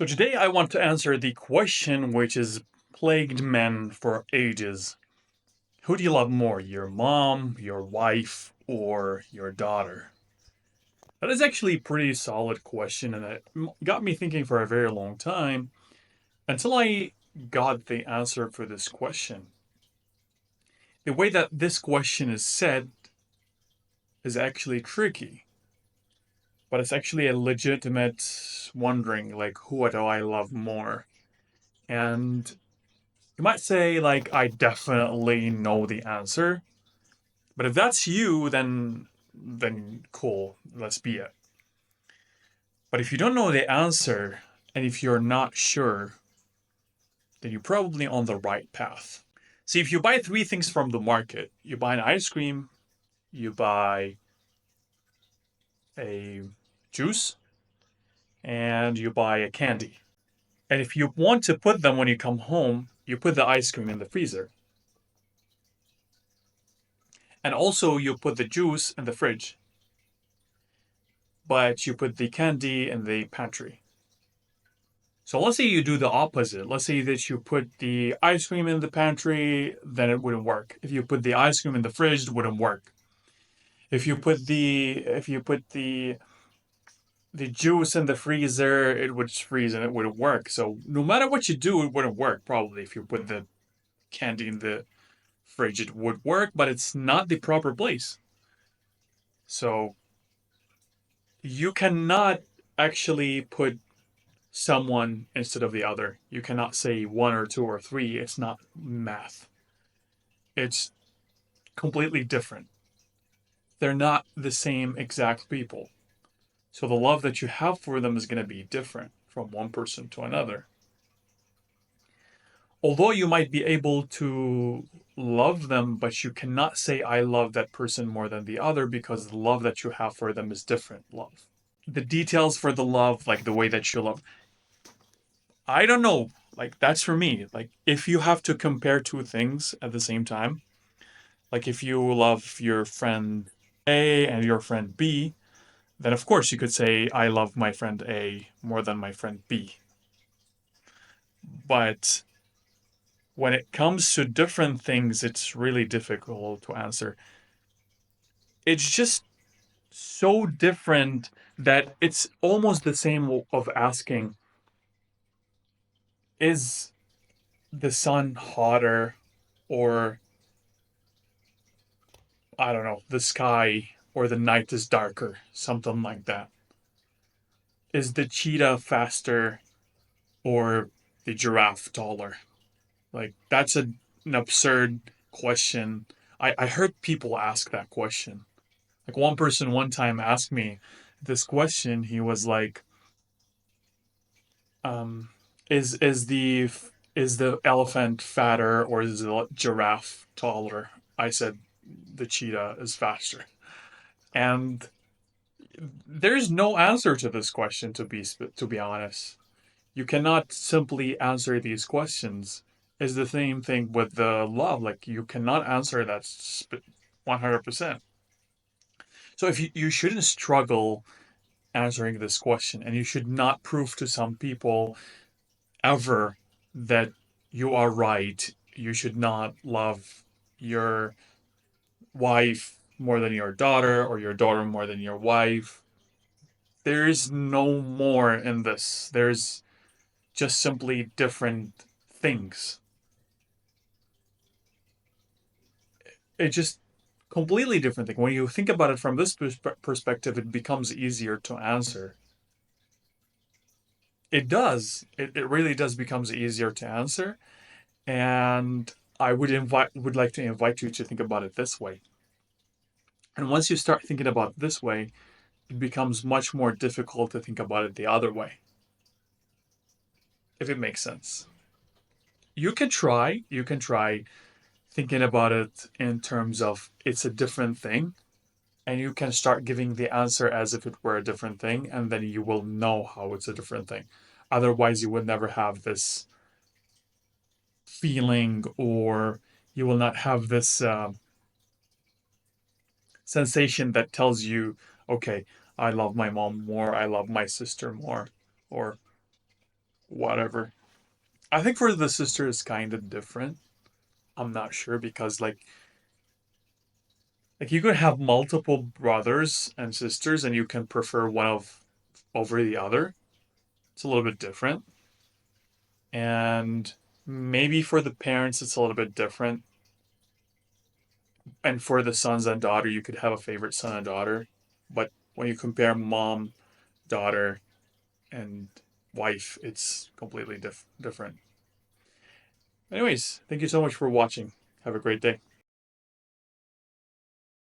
So today I want to answer the question which has plagued men for ages. Who do you love more, your mom, your wife, or your daughter? That is actually a pretty solid question, and it got me thinking for a very long time until I got the answer for this question. The way that this question is said is actually tricky, but it's actually a legitimate wondering, like, who do I love more? And you might say, like, I definitely know the answer. But if that's you, then cool, let's be it. But if you don't know the answer, and if you're not sure, then you're probably on the right path. See, if you buy three things from the market, you buy an ice cream, you buy a juice, and you buy a candy. And if you want to put them when you come home, you put the ice cream in the freezer. And also you put the juice in the fridge, but you put the candy in the pantry. So let's say you do the opposite. Let's say that you put the ice cream in the pantry, then it wouldn't work. If you put the ice cream in the fridge, it wouldn't work. If you put the juice in the freezer, it would freeze and it wouldn't work. So no matter what you do, it wouldn't work probably. If you put the candy in the fridge, it would work, but it's not the proper place. So you cannot actually put someone instead of the other. You cannot say one or two or three. It's not math. It's completely different. They're not the same exact people. So the love that you have for them is going to be different from one person to another. Although you might be able to love them, but you cannot say, I love that person more than the other because the love that you have for them is different love. The details for the love, like the way that you love, I don't know. Like, that's for me. Like, if you have to compare two things at the same time, like if you love your friend A and your friend B, then of course you could say, I love my friend A more than my friend B. But when it comes to different things, it's really difficult to answer. It's just so different that it's almost the same of asking, is the sun hotter or, I don't know, the sky or the night is darker, something like that. Is the cheetah faster or the giraffe taller? Like, that's an absurd question. I heard people ask that question. Like, one person one time asked me this question. He was like, um, is the elephant fatter or is the giraffe taller? I said the cheetah is faster. And there's no answer to this question, to be honest. You cannot simply answer these questions. Is the same thing with the love. Like, you cannot answer that 100%. So if you shouldn't struggle answering this question, and you should not prove to some people ever that you are right. You should not love your wife more than your daughter or your daughter more than your wife. There is no more in this. There's just simply different things. It's just completely different thing. When you think about it from this perspective, it becomes easier to answer. It does. It really does becomes easier to answer. And I would like to invite you to think about it this way. And once you start thinking about it this way, it becomes much more difficult to think about it the other way, if it makes sense. You can try thinking about it in terms of it's a different thing, and you can start giving the answer as if it were a different thing, and then you will know how it's a different thing. Otherwise, you would never have this feeling, or you will not have this sensation that tells you, okay, I love my mom more, I love my sister more, or whatever. I think for the sister it's kind of different. I'm not sure because like you could have multiple brothers and sisters and you can prefer one of over the other. It's a little bit different. And maybe for the parents it's a little bit different. And for the sons and daughter you could have a favorite son and daughter. But when you compare mom, daughter, and wife, it's completely different. Anyways, thank you so much for watching. Have a great day.